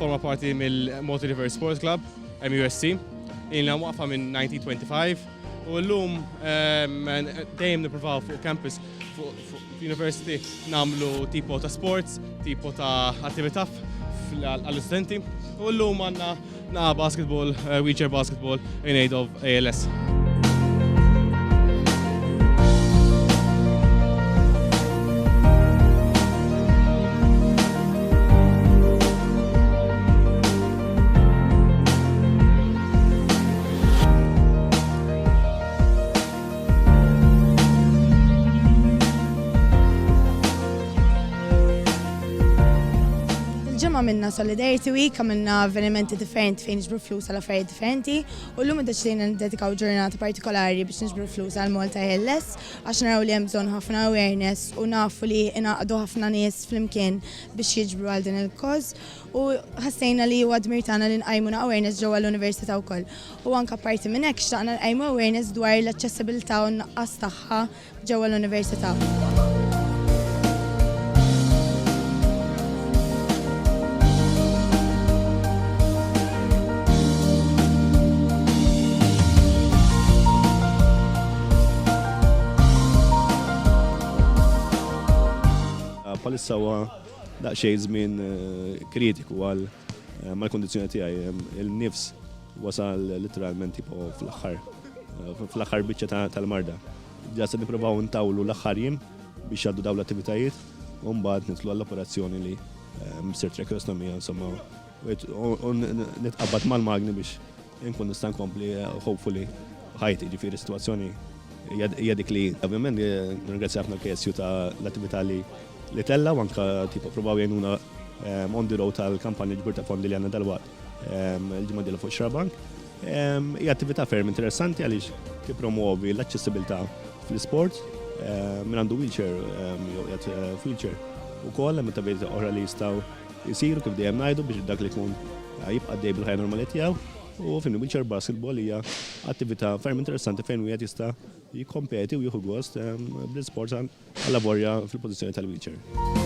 forma parti mill-Motor Reverse Sports Club, MUSC, ilna waqfa minn 1925 u l-lum dejjem nippruvaw fuq campus fuq university namlu tipo ta' sports, tipo ta' attività għall-studenti u l-lum għandna basketball, wheelchair basketball in aid of ALS. Ġemma minna Solidarity Week, għamilna avvenimenti differenti fejn nġbru flus għal affarijiet differenti u l-lum id-deċidina n-dedikaw ġurnata partikolari biex nġbru flus għal Malta ALS għax naraw li hemm bżonn ħafna awareness u nafu li inaqdu ħafna nies flimkien biex jiġbru għal din il-koż u ħassejna li huwa dmir tagħna li nqajmuna awareness ġewwa l-Università wkoll. U anke apparti minn hekk xtaqna nqajmu awareness dwar l-aċċessibilità u n-naqqas tagħha ġewwa l-Università. Palissa huwa daqsxejn żmien kritiku għal mal-kondizzjoni tiegħi. Il-nifs wasal literalment tipo fl-aħħar biċċa tal-marda. Ġa se nippruvaw ntawlu l-aħħar jiem biex jgħaddu dawn l-attivitajiet u mbagħad nitlu għall-operazzjoni li msir tracheostomija insomma u nitqabbad mal-magni biex inkun nista' nkompli hopefully ħajti ġifieri situazzjoni hija dik li ovvjament nirringrazzja ħafna l-KSU ta' l-attività li tella u anka tipo provaw jgħinuna on the road tal-kampanja ġbur ta' fondi li għandna dal-waqt il-ġimgħa dilha fuq Xrabank. Hija attività ferm interessanti għaliex tippromuovi l-aċċessibilità fl-isport minn għandu wheelchair jew qiegħed wheelchair. Ukoll hemm attivitajiet oħra li jistgħu jsiru kif dejjem ngħidu biex dak li jkun jibqa' dej bil-ħajja normali tiegħu. U fin wheelchair basketball hija attività ferm interessanti fejn wieħed jista' jikkompeti u jieħu gost bl-isport għal lavorja fil-pożizzjoni tal-wheelchair.